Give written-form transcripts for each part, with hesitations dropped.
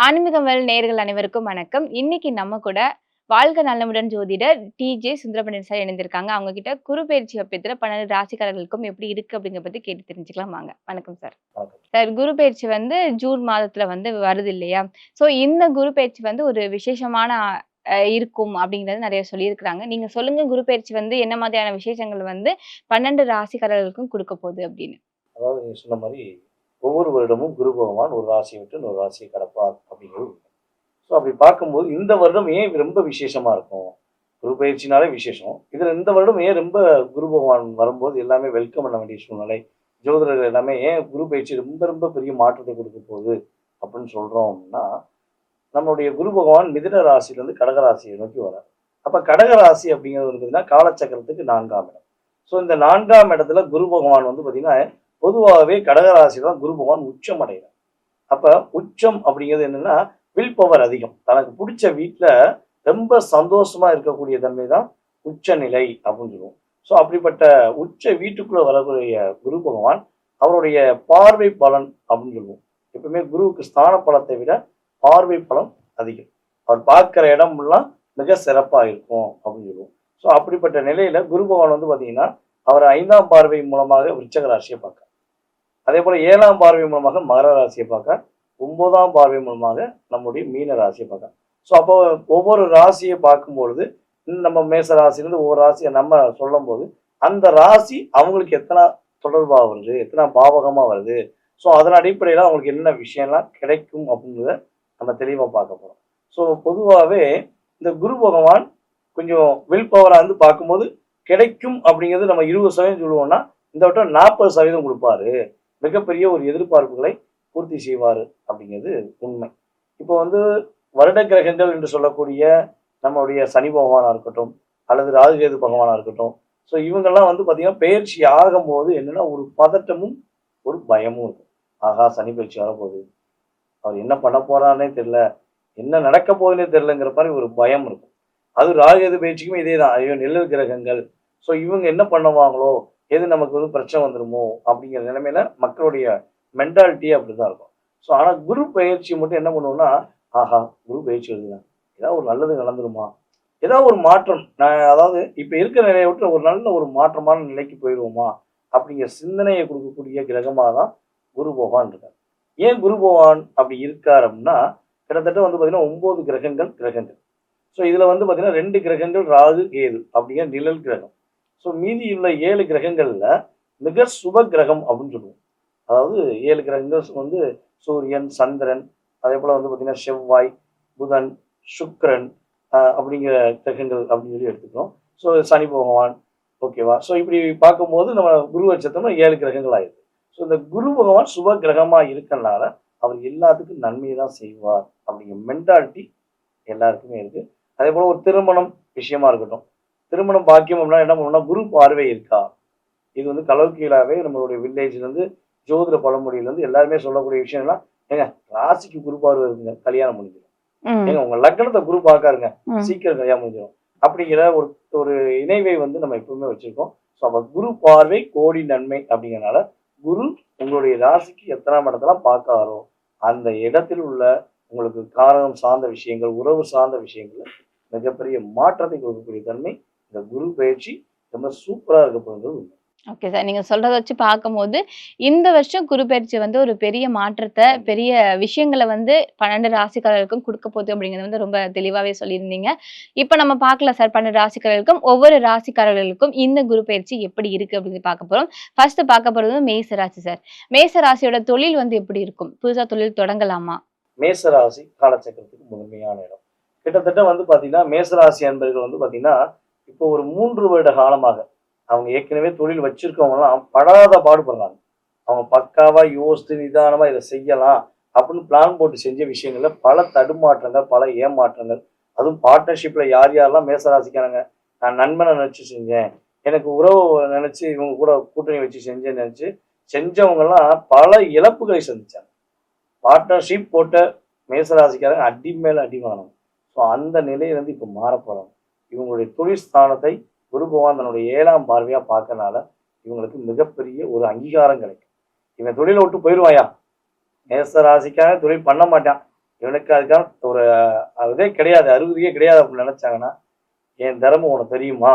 ஆன்மீகங்கள் நேயர்கள் அனைவருக்கும் வணக்கம். இன்னைக்கு நம்ம கூட வாழ்க நலமுடன் ஜோதிடர் டி.ஜே. சுந்தரபாண்டியன் சார் இணைந்திருக்காங்க. அவங்க கிட்ட குரு பெயர்ச்சி அப்பத்துல 12 ராசிக்காரர்களுக்கும் எப்படி இருக்கு அப்படிங்கிறத பத்தி கேட்டு தெரிஞ்சுக்கலாம் வாங்க. வணக்கம் சார். வணக்கம். சார் குரு பெயர்ச்சி ஜூன் மாதத்துல வருது இல்லையா? ஸோ இந்த குரு பெயர்ச்சி ஒரு விசேஷமான இருக்கும் அப்படிங்கிறது நெறைய சொல்லியிருக்கிறாங்க. நீங்க சொல்லுங்க குரு பெயர்ச்சி என்ன மாதிரியான விசேஷங்கள் 12 ராசிக்காரர்களுக்கும் குடுக்க போகுது அப்படின்னு. அதாவது நீங்க சொன்ன மாரி, ஒவ்வொரு வருடமும் குரு பகவான் ஒரு ராசியை விட்டு இன்னொரு ராசியை கடப்பார் அப்படிங்கிறது உண்மை. ஸோ அப்படி பார்க்கும்போது இந்த வருடம் ஏன் ரொம்ப விசேஷமா இருக்கும்? குரு பயிற்சினாலே விசேஷம். இதுல இந்த வருடம் ஏன் ரொம்ப குரு பகவான் வரும்போது எல்லாமே வெல்கம் பண்ண வேண்டிய சூழ்நிலை. ஜோதிடர்கள் எல்லாமே ஏன் குரு பயிற்சி ரொம்ப ரொம்ப பெரிய மாற்றத்தை கொடுக்க போகுது அப்படின்னு சொல்றோம் அப்படின்னா, நம்மளுடைய குரு பகவான் மிதுன ராசியிலிருந்து கடக ராசியை நோக்கி வரார். அப்ப கடக ராசி அப்படிங்கிறது பார்த்தீங்கன்னா காலச்சக்கரத்துக்கு 4ஆம் இடம். ஸோ இந்த 4ஆம் இடத்துல குரு பகவான் பார்த்தீங்கன்னா பொதுவாகவே கடகராசியில தான் குரு பகவான் உச்சம் அடைகிறார். அப்ப உச்சம் அப்படிங்கிறது என்னன்னா வில் பவர் அதிகம். தனக்கு பிடிச்ச வீட்டுல ரொம்ப சந்தோஷமா இருக்கக்கூடிய தன்மை தான் உச்ச நிலை அப்படின்னு சொல்லுவோம். ஸோ அப்படிப்பட்ட உச்ச வீட்டுக்குள்ள வரக்கூடிய குரு பகவான் அவருடைய பார்வை பலன் அப்படின்னு சொல்லுவோம். எப்பவுமே குருவுக்கு ஸ்தான பலத்தை விட பார்வை பலன் அதிகம். அவர் பார்க்கிற இடம் எல்லாம் மிக சிறப்பா இருக்கும் அப்படின்னு சொல்லுவோம். ஸோ அப்படிப்பட்ட நிலையில குரு பகவான் பாத்தீங்கன்னா அவர் 5ஆம் பார்வை மூலமாக விருச்சக ராசியை பார்க்க, அதே போல 7ஆம் பார்வை மூலமாக மகர ராசியை பார்க்க, 9ஆம் பார்வை மூலமாக நம்முடைய மீன ராசியை பார்க்க. ஸோ அப்போ ஒவ்வொரு ராசியை பார்க்கும்பொழுது நம்ம மேச ராசியிலிருந்து ஒவ்வொரு ராசியை நம்ம சொல்லும் போது அந்த ராசி அவங்களுக்கு எத்தனை தொடர்பா வருது, எத்தனை பாவகமா வருது, ஸோ அதன் அடிப்படையில் அவங்களுக்கு என்ன விஷயம்லாம் கிடைக்கும் அப்படிங்கிறத நம்ம தெளிவாக பார்க்க போறோம். ஸோ பொதுவாகவே இந்த குரு பகவான் கொஞ்சம் வில் பவரா பார்க்கும்போது கிடைக்கும் அப்படிங்கிறது நம்ம 20% சொல்லுவோம்னா இந்த வட்டம் 40% கொடுப்பாரு. மிகப்பெரிய ஒரு எதிர்பார்ப்புகளை பூர்த்தி செய்வார் அப்படிங்கிறது உண்மை. இப்போ வருட கிரகங்கள் என்று சொல்லக்கூடிய நம்மளுடைய சனி பகவானா இருக்கட்டும் அல்லது ராகுகேது பகவானா இருக்கட்டும், ஸோ இவங்கெல்லாம் பார்த்தீங்கன்னா பயிற்சி ஆகும்போது என்னன்னா ஒரு பதட்டமும் ஒரு பயமும் இருக்கும். ஆகா, சனி பயிற்சி வரப்போகுது, அவர் என்ன பண்ண போறான்னே தெரியல, என்ன நடக்க போகுதுன்னே தெரியலங்கிற மாதிரி ஒரு பயம் இருக்கும். அது ராகுகேது பயிற்சிக்கும் இதே தான். ஐயோ நிழல் கிரகங்கள், ஸோ இவங்க என்ன பண்ணுவாங்களோ, எது நமக்கு பிரச்சனை வந்துருமோ அப்படிங்கிற நிலைமையில மக்களுடைய மென்டாலிட்டியே அப்படிதான் இருக்கும். ஸோ ஆனால் குரு பயிற்சி மட்டும் என்ன பண்ணுவோம்னா, ஆஹா குரு பயிற்சி வருதுங்க, ஏதாவது ஒரு நல்லது நடந்துருமா, ஏதாவது ஒரு மாற்றம், நான் அதாவது இப்ப இருக்கிற நிலையை விட்டு ஒரு நல்ல ஒரு மாற்றமான நிலைக்கு போயிடுவோமா அப்படிங்கிற சிந்தனையை கொடுக்கக்கூடிய கிரகமாக தான் குரு பகவான் இருக்கார். ஏன் குரு பகவான் அப்படி இருக்கார் அப்படின்னா, கிட்டத்தட்ட பார்த்தீங்கன்னா 9 கிரகங்கள். ஸோ இதுல பார்த்தீங்கன்னா 2 கிரகங்கள் ராகு கேது அப்படிங்கிற நிழல் கிரகம். ஸோ மீதி உள்ள 7 கிரகங்கள்ல மிக சுப கிரகம் அப்படின்னு சொல்லுவோம். அதாவது 7 கிரகங்கள் சூரியன், சந்திரன், அதே போல பார்த்தீங்கன்னா செவ்வாய், புதன், சுக்கிரன் அப்படிங்கிற கிரகங்கள் அப்படின்னு சொல்லி எடுத்துக்கிறோம். ஸோ சனி பகவான், ஓகேவா. ஸோ இப்படி பார்க்கும்போது நம்ம குரு வச்சத்தோம்னா 7 கிரகங்கள் ஆயிடுது. ஸோ இந்த குரு பகவான் சுப கிரகமா இருக்கனால அவர் எல்லாத்துக்கும் நன்மையை தான் செய்வார் அப்படிங்கிற மென்டாலிட்டி எல்லாருக்குமே இருக்கு. அதே போல ஒரு திருமணம் விஷயமா இருக்கட்டும், திருமணம் பாக்கியம் அப்படின்னா என்ன பண்ணணும்னா குரு பார்வை இருக்கா, இது கலோக்கியலாவே நம்மளுடைய வில்லேஜ்ல ஜோதிட பழமொழியில எல்லாருமே சொல்லக்கூடிய விஷயம்லாம், ஏங்க ராசிக்கு குரு பார்வை இருக்குங்க, கல்யாணம் முடிஞ்சிடும், ஏங்க உங்க லக்னத்தை குரு பார்க்காருங்க, சீக்கிரம் கல்யாணம் முடிஞ்சிடும் அப்படிங்கிற ஒரு ஒரு இணைவை நம்ம எப்பவுமே வச்சிருக்கோம். ஸோ அப்ப குரு பார்வை கோடி நன்மை அப்படிங்கிறனால குரு உங்களுடைய ராசிக்கு எத்தனாம் இடத்தெல்லாம் பார்க்காரோ அந்த இடத்தில் உள்ள உங்களுக்கு காரணம் சார்ந்த விஷயங்கள், உறவு சார்ந்த விஷயங்கள் மிகப்பெரிய மாற்றத்தை கொடுக்கக்கூடிய தன்மை இந்த குரு பயிற்சி ரொம்ப சூப்பரா இருக்க போகிறது உண்மை. Okay sir. நீங்க சொல்றத வச்சு பார்க்கும்போது, இந்த வருஷம் குரு பெயர்ச்சி ஒரு பெரிய மாற்றத்த, பெரிய விஷயங்கள 12 ராசிக்காரர்களுக்கும் குடுக்க போகுது அப்படிங்கிறது ரொம்ப தெளிவாவே சொல்லியிருந்தீங்க. இப்ப நம்ம பார்க்கலாம் சார், 12 ராசிக்காரர்களுக்கும் ஒவ்வொரு ராசிக்காரர்களுக்கும் இந்த குரு பெயர்ச்சி எப்படி இருக்கு அப்படின்னு பார்க்க போறோம். ஃபர்ஸ்ட் பார்க்க போறது மேச ராசி சார். மேச ராசியோட தொழில் எப்படி இருக்கும்? புதுசா தொழில் தொடங்கலாமா? மேச ராசி காலச்சக்கரத்துக்கு முதன்மையான இடம். கிட்டத்தட்ட பாத்தீங்கன்னா மேசராசி அன்பர்கள் பாத்தீங்கன்னா இப்போ ஒரு 3 வருட காலமாக அவங்க ஏற்கனவே தொழில் வச்சிருக்கவங்கலாம் படாத பாடுபடுறாங்க. அவங்க பக்காவா யோசித்து நிதானமா இதை செய்யலாம் அப்படின்னு பிளான் போட்டு செஞ்ச விஷயங்கள்ல பல தடுமாற்றங்கள், பல ஏமாற்றங்கள், அதுவும் பார்ட்னர்ஷிப்ல யார் யாரெல்லாம் மேசராசிக்காரங்க, நான் நண்பனை நினைச்சு செஞ்சேன், எனக்கு உறவு நினைச்சு இவங்க கூட கூட்டணி வச்சு செஞ்சேன்னு நினைச்சு செஞ்சவங்கலாம் பல இழப்புகளை சந்திச்சாங்க. பார்ட்னர்ஷிப் போட்ட மேசராசிக்காரங்க அடி மேல அடி வாங்கணும். ஸோ அந்த நிலையிலிருந்து இப்போ மாறப்போறாங்க. இவங்களுடைய தொழில் ஸ்தானத்தை குரு பகவான் தன்னுடைய 7ஆம் பார்வையா பார்க்கறனால இவங்களுக்கு மிகப்பெரிய ஒரு அங்கீகாரம் கிடைக்கும். இவன் தொழிலை விட்டு போயிடுவாயா, மேச ராசிக்காக தொழில் பண்ண மாட்டான், இவனுக்கு அதுக்கான ஒரு அதே கிடையாது, அறுபதியே கிடையாது அப்படின்னு நினைச்சாங்கன்னா, என் திறமை உனக்கு தெரியுமா,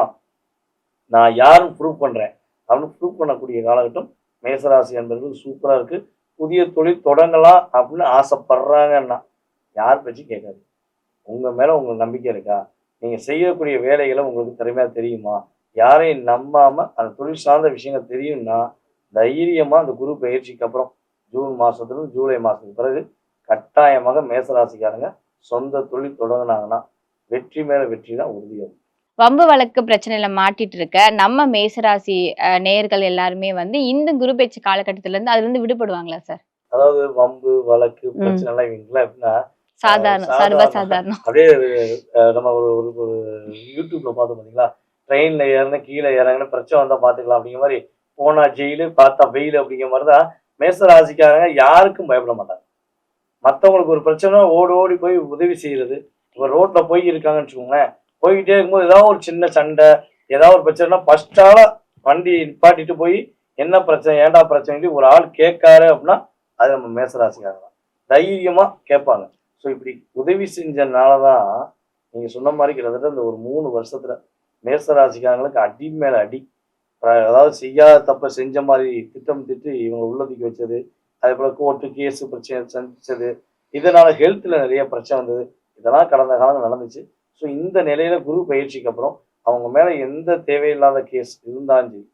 நான் யாரும் ப்ரூவ் பண்றேன் அப்படின்னு ப்ரூவ் பண்ணக்கூடிய காலகட்டம் மேசராசி என்பது சூப்பரா இருக்கு. புதிய தொழில் தொடங்கலாம் அப்படின்னு ஆசைப்படுறாங்கன்னா யார் பேச்சு கேட்காது. உங்க மேல உங்களுக்கு நம்பிக்கை இருக்கா? நீங்க செய்யக்கூடிய வேலைகளை உங்களுக்கு திறமையா தெரியுமா? யாரையும் நம்பாம அந்த தொழில் சார்ந்த விஷயங்கள் தெரியும்னா, தைரியமா அந்த குரு பயிற்சிக்கு அப்புறம் ஜூன் மாசத்துலருந்து ஜூலை மாசத்துக்கு பிறகு கட்டாயமாக மேசராசிக்காரங்க சொந்த தொழில் தொடங்குனாங்கன்னா, வெற்றி மேல வெற்றி தான் உறுதியாகும். வம்பு வழக்கு பிரச்சனையில மாட்டிட்டு இருக்க நம்ம மேசராசி நேயர்கள் எல்லாருமே வந்து இந்த குரு பெயர்ச்சி காலகட்டத்துல இருந்து அதுல இருந்து விடுபடுவாங்களா சார்? அதாவது வம்பு, வழக்கு, ம். பிரச்சனைலாம் இவங்களுக்குலாம் எப்படின்னா, சாதாரணம், சர்வ சாதாரண சாதாரணம். அப்படியே நம்ம ஒரு ஒரு ஒரு யூடியூப்ல பார்த்தோம் பார்த்தீங்களா? ட்ரெயின்ல ஏறுனேன், கீழ இறங்குனேன், பிரச்சனை வந்தா பார்த்துக்கலாம் அப்படிங்கிற மாரி, போனா ஜெயிலு, பார்த்தா பெயிலு அப்படிங்கிற மாரி தான் மேச ராசிக்காரங்க யாருக்கும் பயப்பட மாட்டாங்க. மத்தவங்களுக்கு ஒரு பிரச்சனை ஓடி ஓடி போய் உதவி செய்யறது. இப்ப ரோட்ல போய் இருக்காங்கன்னு வச்சுக்கோங்களேன், போய்க்கிட்டே இருக்கும்போது ஏதாவது ஒரு சின்ன சண்டை, ஏதாவது ஒரு பிரச்சனைனா ஃபர்ஸ்ட் ஆளா வண்டி நிப்பாட்டிட்டு போய், என்ன பிரச்சனை? ஏன்டா பிரச்சனைன்ட்டு ஒரு ஆள் கேட்காரு அப்படின்னா, அது நம்ம மேச ராசிக்காரங்க தான். தைரியமா கேட்பாங்க. ஸோ இப்படி உதவி செஞ்சனால தான், நீங்க சொன்ன மாரி கிட்டத்தட்ட இந்த ஒரு 3 வருஷத்துல மேச ராசிக்காரங்களுக்கு அடி மேல அடி. அதாவது செய்யாத தப்ப செஞ்ச மாரி திட்டம் தீட்டி இவங்கள உள்ள தூக்கி வச்சது. அதேபோல கோர்ட்டு, கேஸ் பிரச்சனை சந்திச்சது. இதனால ஹெல்த்ல நிறைய பிரச்சனை வந்தது. இதெல்லாம் கடந்த காலங்கள் நடந்துச்சு. ஸோ இந்த நிலையில குரு பயிற்சிக்கு அப்புறம் அவங்க மேல எந்த தேவையில்லாத கேஸ் இருந்தாலும் சரி,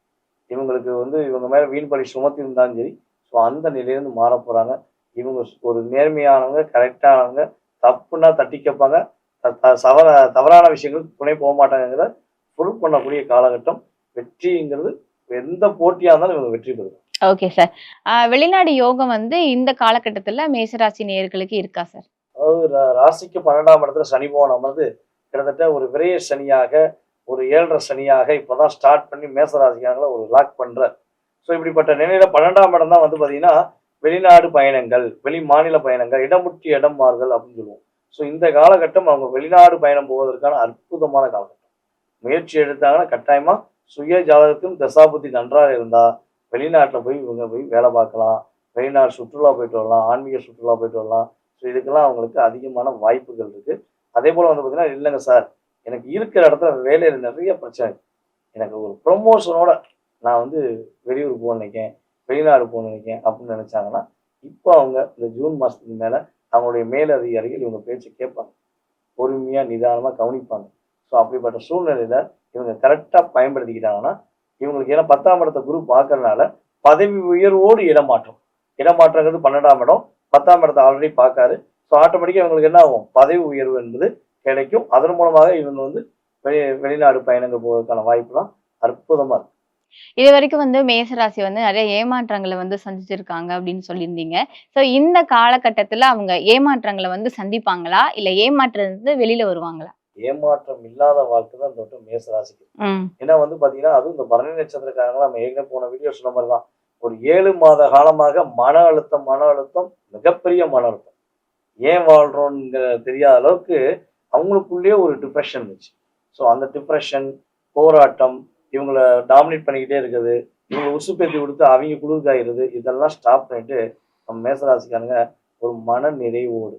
இவங்களுக்கு வந்து இவங்க மேல வீண் பழி சுமத்தி இருந்தாலும் சரி, ஸோ அந்த நிலையிலிருந்து மாறப் போறாங்க. இவங்க ஒரு நேர்மையானவங்க, கரெக்டானவங்க, தப்புன்னா தட்டி கேட்பாங்க. த த சவற தவறான விஷயங்களுக்கு துணை போக மாட்டாங்கங்கிறத ப்ரூவ் பண்ணக்கூடிய காலகட்டம். வெற்றிங்கிறது எந்த போட்டியா இருந்தாலும் இவங்க வெற்றி பெறுவாங்க. Okay sir. வெளிநாடு யோகம் வந்து இந்த காலகட்டத்துல மேசராசி நேயர்களுக்கு இருக்கா சார்? அதாவது ராசிக்கு 12ஆம் இடத்துல சனி பகவான் அமர்ந்து கிட்டத்தட்ட ஒரு விரய சனியாக, ஒரு 7.5 சனியாக இப்பதான் ஸ்டார்ட் பண்ணி மேச ராசிக்காரங்கள ஒரு லாக் பண்றார். ஸோ இப்படிப்பட்ட நிலையில 12ஆம் இடம் தான் வந்து பார்த்தீங்கன்னா, வெளிநாடு பயணங்கள், வெளி மாநில பயணங்கள், இடம் விட்டு இடம் மாறுதல் அப்படின்னு சொல்லுவோம். ஸோ இந்த காலகட்டம் அவங்க வெளிநாடு பயணம் போவதற்கான அற்புதமான காலகட்டம். முயற்சி எடுத்தாங்கன்னா கட்டாயமா சுய ஜாதகத்திலும் தசாபுத்தி நன்றாக இருந்தா வெளிநாட்டில் போய் இவங்க போய் வேலை பார்க்கலாம், வெளிநாடு சுற்றுலா போயிட்டு வரலாம், ஆன்மீக சுற்றுலா போயிட்டு வரலாம். ஸோ இதுக்கெல்லாம் அவங்களுக்கு அதிகமான வாய்ப்புகள் இருக்கு. அதே போல வந்து பார்த்தீங்கன்னா, இல்லைங்க சார், எனக்கு இருக்கிற இடத்துல வேலையில் நிறைய பிரச்சனை இருக்கு. எனக்கு ஒரு ப்ரொமோஷனோட நான் வந்து வெளியூர் போக நினைக்கேன், வெளிநாடு போக நினைக்கேன் அப்படின்னு நினைச்சாங்கன்னா, இப்போ அவங்க இந்த ஜூன் மாசத்துக்கு மேல அவங்களுடைய மேலதிகாரிகள் இவங்க பேச்சை கேட்பாங்க. பொறுமையா நிதானமா கவனிப்பாங்க. ஸோ அப்படிப்பட்ட சூழ்நிலையில இவங்க கரெக்டா பயன்படுத்திக்கிட்டாங்கன்னா, இவங்களுக்கு ஏன்னா 10ஆம் இடத்த குரு பார்க்கறனால பதவி உயர்வோடு இடமாற்றம். இடமாற்றங்கிறது 12ஆம் இடம். 10ஆம் இடத்த ஆல்ரெடி பார்க்காரு. ஸோ ஆட்டோமேட்டிக்கா இவங்களுக்கு என்ன ஆகும்? பதவி உயர்வு என்பது கிடைக்கும். அதன் மூலமாக இவங்க வந்து வெளிநாடு பயணங்கள் போவதற்கான வாய்ப்புலாம் அற்புதமா இருக்கு. இதுவரைக்கும் வந்து மேசராசி வந்து நெறைய ஏமாற்றங்கள வந்து சந்திச்சிருக்காங்க அப்படின்னு சொல்லியிருந்தீங்க. ஸோ இந்த காலகட்டத்துல அவங்க ஏமாற்றங்கள வந்து சந்திப்பாங்களா? இல்ல ஏமாற்றத்துலருந்து வெளில வருவாங்களா? ஏமாற்றம் இல்லாத வாழ்க்கை தான் இந்த வட்டம் மேச ராசிக்கு. ம். ஏன்னா வந்து பார்த்தீங்கன்னா, அதுவும் இந்த பரணி நட்சத்திரக்காரங்கலாம் நம்ம ஏற்கனவே போன வீடியோ சொன்ன மாரி தான். ஒரு 7 மாத காலமாக மன அழுத்தம், மன அழுத்தம், மிகப்பெரிய மன அழுத்தம். ஏன் வாழ்றோம்ங்கிற தெரியாத அளவுக்கு அவங்களுக்குள்ளேயே ஒரு டிப்ரஷன் இருந்துச்சு. ஸோ அந்த டிப்ரஷன், போராட்டம், இவங்கள டாமினேட் பண்ணிக்கிட்டே இருக்குது, இவங்கள உசுப்பேத்தி கொடுத்து அவங்க குளிர்காயிறது, இதெல்லாம் ஸ்டாப் பண்ணிட்டு நம்ம மேசராசிக்காரங்க ஒரு மன நிறைவோடு,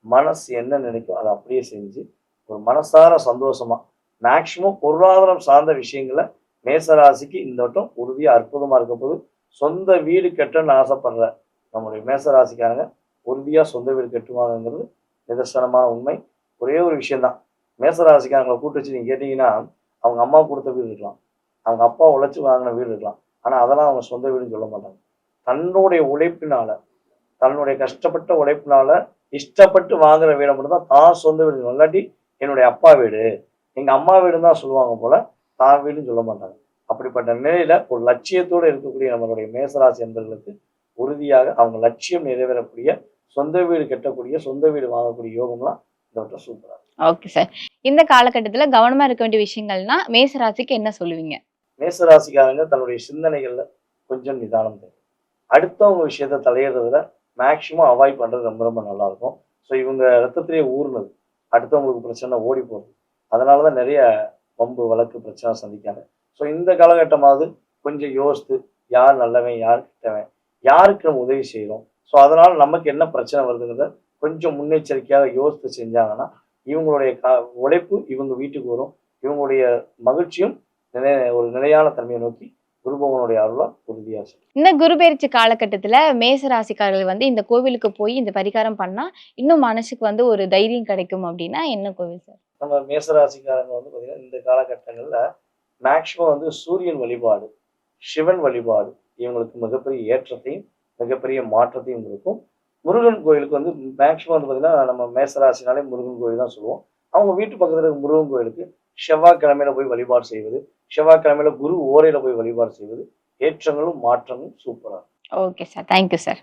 மனசு என்ன நினைக்கும் அதை அப்படியே செஞ்சு, ஒரு மனசார சந்தோஷமா, மேக்சிமம் பொருளாதாரம் சார்ந்த விஷயங்கள மேசராசிக்கு இந்த வட்டம் உறுதியா அற்புதமா இருக்க போது. சொந்த வீடு கட்டணும்னு ஆசைப்படுற நம்முடைய மேசராசிக்காரங்க உறுதியா சொந்த வீடு கட்டுவாங்கங்கிறது நிதர்சனமான உண்மை. ஒரே ஒரு விஷயம்தான், மேசராசிக்காரங்களை கூட்டு வச்சு நீங்க கேட்டீங்கன்னா, அவங்க அம்மா கொடுத்த வீடு இருக்கலாம், அவங்க அப்பா உழைச்சு வாங்கின வீடு இருக்கலாம், ஆனா அதெல்லாம் அவங்க சொந்த வீடுன்னு சொல்ல மாட்டாங்க. தன்னுடைய உழைப்பினால, தன்னுடைய கஷ்டப்பட்ட உழைப்பினால இஷ்டப்பட்டு வாங்குற வீடை மட்டும் தான் தான் சொந்த வீடு. இல்லாட்டி என்னுடைய அப்பா வீடு, எங்க அம்மா வீடுன்னு தான் சொல்லுவாங்க போல, தான் வீடுன்னு சொல்ல மாட்டாங்க. அப்படிப்பட்ட நிலையில ஒரு லட்சியத்தோடு இருக்கக்கூடிய நம்மளுடைய மேசராசி என்பவர்களுக்கு உறுதியாக அவங்க லட்சியம் நிறைவேறக்கூடிய, சொந்த வீடு கட்டக்கூடிய, சொந்த வீடு வாங்கக்கூடிய யோகம்லாம் இந்த வட்டம் சூப்பரா இருக்கு. Okay sir. இந்த காலகட்டத்துல கவனமா இருக்க வேண்டிய விஷயங்கள்னா, மேசராசிக்கு என்ன சொல்லுவீங்க? மேசராசிக்காரங்க தன்னுடைய சிந்தனைகள்ல கொஞ்சம் நிதானம் தேவை. அடுத்தவங்க விஷயத்த தலையிடுறதுல மேக்சிமம் அவாய்ட் பண்றது ரொம்ப ரொம்ப நல்லா இருக்கும். ஸோ இவங்க ரத்தத்திலேயே ஊர்னது, அடுத்தவங்களுக்கு பிரச்சனை ஓடி போகுது. அதனால தான் நிறைய வம்பு வழக்கு பிரச்சனை சந்திக்காங்க. ஸோ இந்த காலகட்டமாவது கொஞ்சம் யோசித்து, யார் நல்லவன், யார் கெட்டவன், யாருக்கு நம்ம உதவி செய்கிறோம், ஸோ அதனால நமக்கு என்ன பிரச்சனை வருதுங்கிறத கொஞ்சம் முன்னெச்சரிக்கையாக யோசித்து செஞ்சாங்கன்னா இவங்களுடைய உழைப்பு இவங்க வீட்டுக்கு வரும். இவங்களுடைய மகிழ்ச்சியும் ஒரு நிலையான தன்மையை நோக்கி குரு பகவானுடைய அருளால் உறுதியா செய்யும். இந்த குரு பெயர்ச்சி காலகட்டத்துல மேச ராசிக்காரர்கள் வந்து இந்த கோவிலுக்கு போய் இந்த பரிகாரம் பண்ணா இன்னும் மனசுக்கு வந்து ஒரு தைரியம் கிடைக்கும் அப்படின்னா என்ன கோவில் சார்? நம்ம மேசராசிக்காரங்க வந்து பார்த்தீங்கன்னா இந்த காலகட்டங்களில் மேக்சிமம் வந்து சூரியன் வழிபாடு, சிவன் வழிபாடு இவங்களுக்கு மிகப்பெரிய ஏற்றத்தையும் மிகப்பெரிய மாற்றத்தையும் இருக்கும். முருகன் கோயிலுக்கு வந்து மேக்சிமம் வந்து பார்த்தீங்கன்னா நம்ம மேசராசினாலே முருகன் கோயில் தான் சொல்லுவோம். அவங்க வீட்டு பக்கத்தில் இருக்க முருகன் கோயிலுக்கு செவ்வாய்க்கிழமையில போய் வழிபாடு செய்வது, செவ்வாய்க்கிழமையில குரு ஓரையில போய் வழிபாடு செய்வது ஏற்றங்களும் மாற்றங்களும் சூப்பராக. Okay sir. Thank you sir.